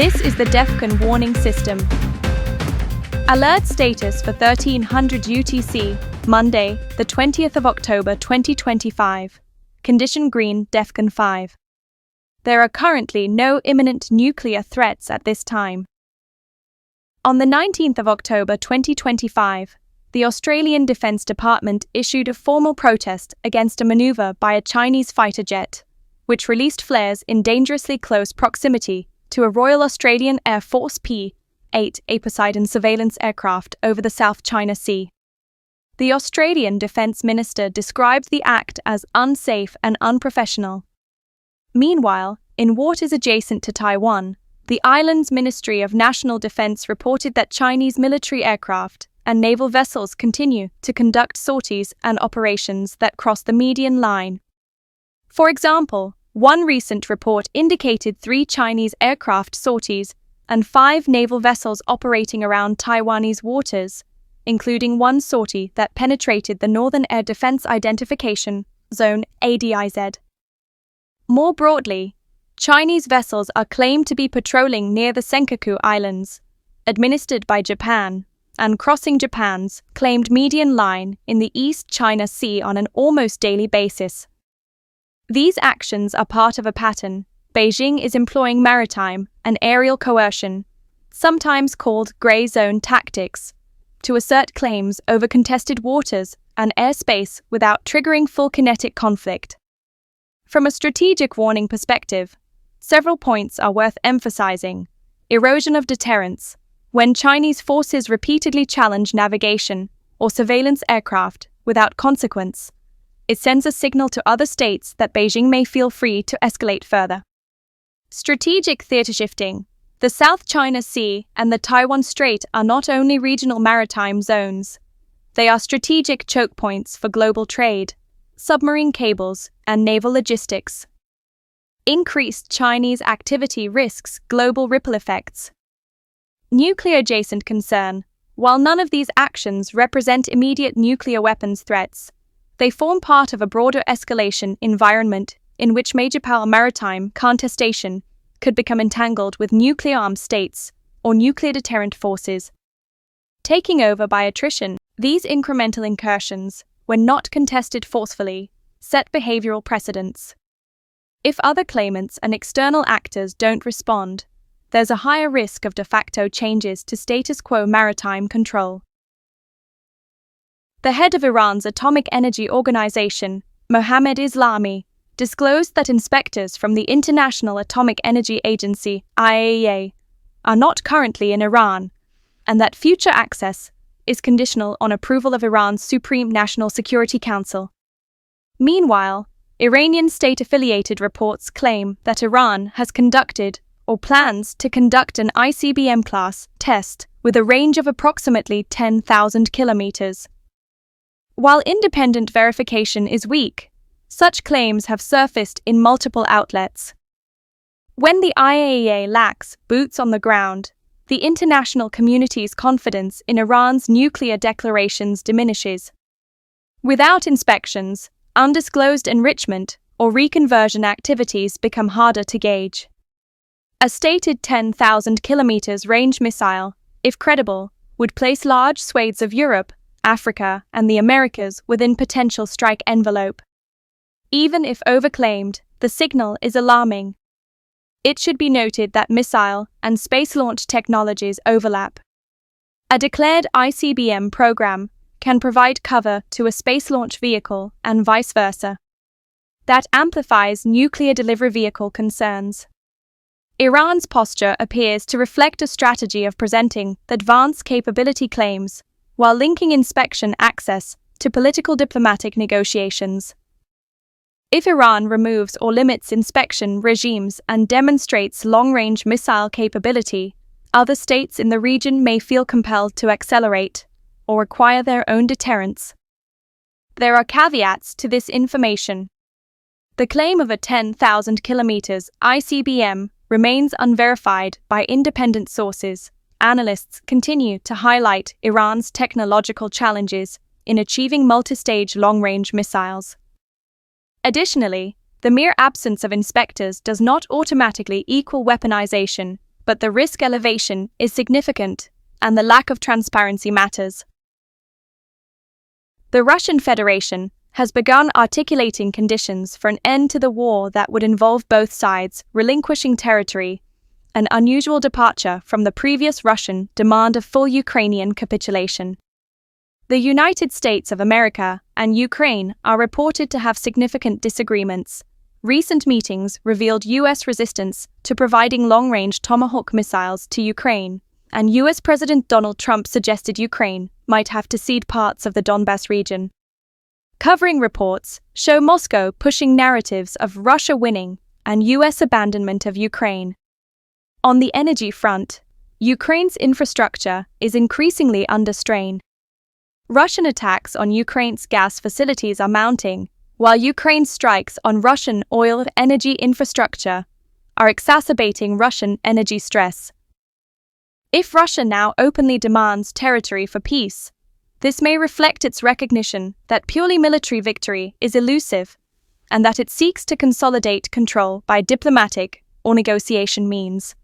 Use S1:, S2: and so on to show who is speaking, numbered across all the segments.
S1: This is the DEFCON Warning System. Alert status for 1300 UTC, Monday, the 20th of October 2025. Condition green, DEFCON 5. There are currently no imminent nuclear threats at this time. On the 19th of October 2025, the Australian Defence Department issued a formal protest against a manoeuvre by a Chinese fighter jet, which released flares in dangerously close proximity to a Royal Australian Air Force P-8A Poseidon surveillance aircraft over the South China Sea. The Australian Defence Minister described the act as unsafe and unprofessional. Meanwhile, in waters adjacent to Taiwan, the island's Ministry of National Defence reported that Chinese military aircraft and naval vessels continue to conduct sorties and operations that cross the median line. For example, one recent report indicated 3 Chinese aircraft sorties and 5 naval vessels operating around Taiwanese waters, including one sortie that penetrated the Northern Air Defense Identification Zone (ADIZ). More broadly, Chinese vessels are claimed to be patrolling near the Senkaku Islands, administered by Japan, and crossing Japan's claimed median line in the East China Sea on an almost daily basis. These actions are part of a pattern. Beijing is employing maritime and aerial coercion, sometimes called grey zone tactics, to assert claims over contested waters and airspace without triggering full kinetic conflict. From a strategic warning perspective, several points are worth emphasizing. Erosion of deterrence. When Chinese forces repeatedly challenge navigation or surveillance aircraft without consequence, it sends a signal to other states that Beijing may feel free to escalate further. Strategic theater shifting. The South China Sea and the Taiwan Strait are not only regional maritime zones, they are strategic choke points for global trade, submarine cables, and naval logistics. Increased Chinese activity risks global ripple effects. Nuclear-adjacent concern. While none of these actions represent immediate nuclear weapons threats, they form part of a broader escalation environment in which major power maritime contestation could become entangled with nuclear-armed states or nuclear deterrent forces. Taking over by attrition, these incremental incursions, when not contested forcefully, set behavioral precedents. If other claimants and external actors don't respond, there's a higher risk of de facto changes to status quo maritime control. The head of Iran's Atomic Energy Organization, Mohammad Islami, disclosed that inspectors from the International Atomic Energy Agency (IAEA) are not currently in Iran, and that future access is conditional on approval of Iran's Supreme National Security Council. Meanwhile, Iranian state-affiliated reports claim that Iran has conducted or plans to conduct an ICBM-class test with a range of approximately 10,000 kilometers. While independent verification is weak, such claims have surfaced in multiple outlets. When the IAEA lacks boots on the ground, the international community's confidence in Iran's nuclear declarations diminishes. Without inspections, undisclosed enrichment or reconversion activities become harder to gauge. A stated 10,000 kilometers range missile, if credible, would place large swathes of Europe, Africa, and the Americas within potential strike envelope. Even if overclaimed, the signal is alarming. It should be noted that missile and space launch technologies overlap. A declared ICBM program can provide cover to a space launch vehicle and vice versa. That amplifies nuclear delivery vehicle concerns. Iran's posture appears to reflect a strategy of presenting advanced capability claims while linking inspection access to political diplomatic negotiations. If Iran removes or limits inspection regimes and demonstrates long-range missile capability, other states in the region may feel compelled to accelerate or acquire their own deterrents. There are caveats to this information. The claim of a 10,000 kilometers ICBM remains unverified by independent sources. Analysts continue to highlight Iran's technological challenges in achieving multi-stage long-range missiles. Additionally, the mere absence of inspectors does not automatically equal weaponization, but the risk elevation is significant, and the lack of transparency matters. The Russian Federation has begun articulating conditions for an end to the war that would involve both sides relinquishing territory, an unusual departure from the previous Russian demand of full Ukrainian capitulation. The United States of America and Ukraine are reported to have significant disagreements. Recent meetings revealed U.S. resistance to providing long-range Tomahawk missiles to Ukraine, and U.S. President Donald Trump suggested Ukraine might have to cede parts of the Donbas region. Covering reports show Moscow pushing narratives of Russia winning and U.S. abandonment of Ukraine. On the energy front, Ukraine's infrastructure is increasingly under strain. Russian attacks on Ukraine's gas facilities are mounting, while Ukraine's strikes on Russian oil and energy infrastructure are exacerbating Russian energy stress. If Russia now openly demands territory for peace, this may reflect its recognition that purely military victory is elusive, and that it seeks to consolidate control by diplomatic or negotiation means.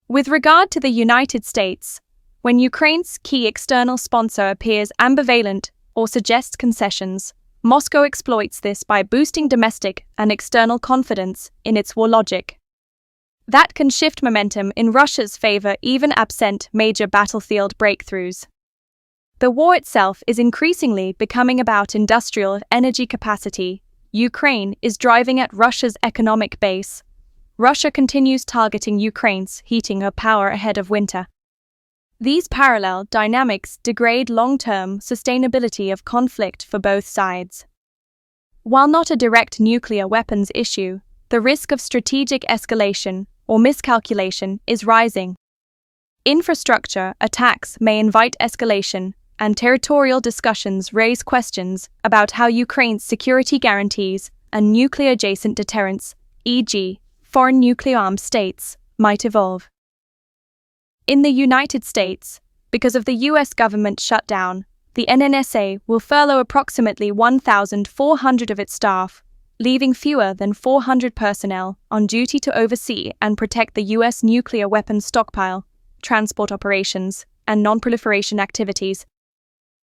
S1: With regard to the United States, when Ukraine's key external sponsor appears ambivalent or suggests concessions, Moscow exploits this by boosting domestic and external confidence in its war logic. That can shift momentum in Russia's favor even absent major battlefield breakthroughs. The war itself is increasingly becoming about industrial energy capacity. Ukraine is driving at Russia's economic base. Russia continues targeting Ukraine's heating up power ahead of winter. These parallel dynamics degrade long-term sustainability of conflict for both sides. While not a direct nuclear weapons issue, the risk of strategic escalation or miscalculation is rising. Infrastructure attacks may invite escalation, and territorial discussions raise questions about how Ukraine's security guarantees and nuclear-adjacent deterrence, e.g., foreign nuclear-armed states, might evolve. In the United States, because of the U.S. government shutdown, the NNSA will furlough approximately 1,400 of its staff, leaving fewer than 400 personnel on duty to oversee and protect the U.S. nuclear weapons stockpile, transport operations, and non-proliferation activities.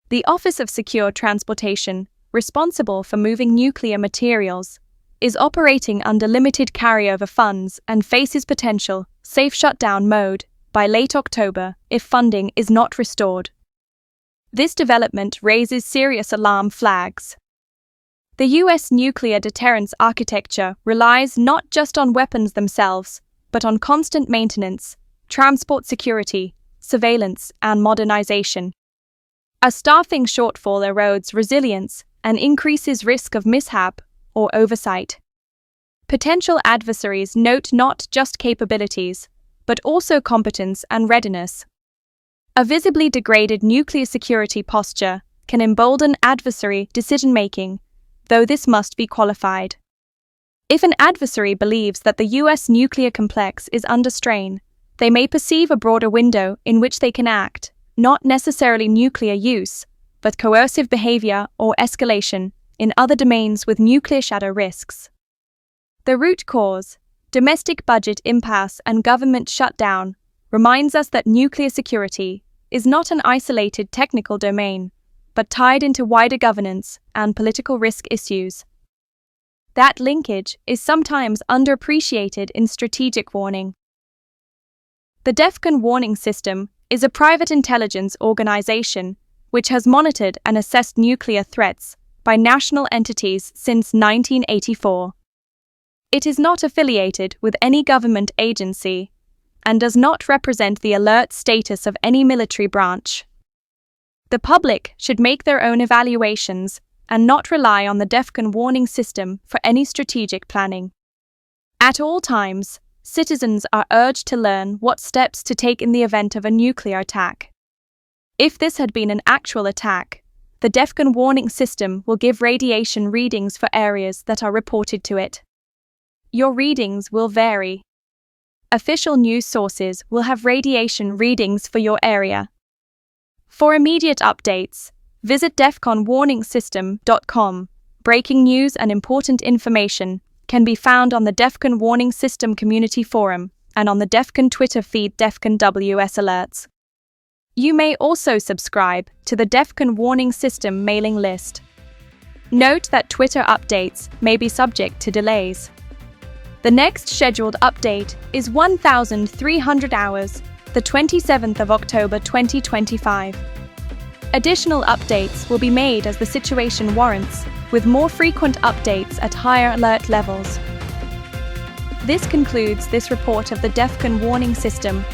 S1: The Office of Secure Transportation, responsible for moving nuclear materials, is operating under limited carryover funds and faces potential safe shutdown mode by late October if funding is not restored. This development raises serious alarm flags. The U.S. nuclear deterrence architecture relies not just on weapons themselves, but on constant maintenance, transport security, surveillance, and modernization. A staffing shortfall erodes resilience and increases risk of mishap or oversight. Potential adversaries note not just capabilities, but also competence and readiness. A visibly degraded nuclear security posture can embolden adversary decision-making, though this must be qualified. If an adversary believes that the U.S. nuclear complex is under strain, they may perceive a broader window in which they can act, not necessarily nuclear use, but coercive behavior or escalation in other domains with nuclear shadow risks. The root cause, domestic budget impasse and government shutdown, reminds us that nuclear security is not an isolated technical domain, but tied into wider governance and political risk issues. That linkage is sometimes underappreciated in strategic warning. The DEFCON Warning System is a private intelligence organization which has monitored and assessed nuclear threats by national entities since 1984. It is not affiliated with any government agency and does not represent the alert status of any military branch. The public should make their own evaluations and not rely on the DEFCON Warning System for any strategic planning. At all times, citizens are urged to learn what steps to take in the event of a nuclear attack. If this had been an actual attack, the DEFCON Warning System will give radiation readings for areas that are reported to it. Your readings will vary. Official news sources will have radiation readings for your area. For immediate updates, visit defconwarningsystem.com. Breaking news and important information can be found on the DEFCON Warning System Community Forum and on the DEFCON Twitter feed DEFCON WS Alerts. You may also subscribe to the DEFCON Warning System mailing list. Note that Twitter updates may be subject to delays. The next scheduled update is 1,300 hours, the 27th of October 2025. Additional updates will be made as the situation warrants, with more frequent updates at higher alert levels. This concludes this report of the DEFCON Warning System.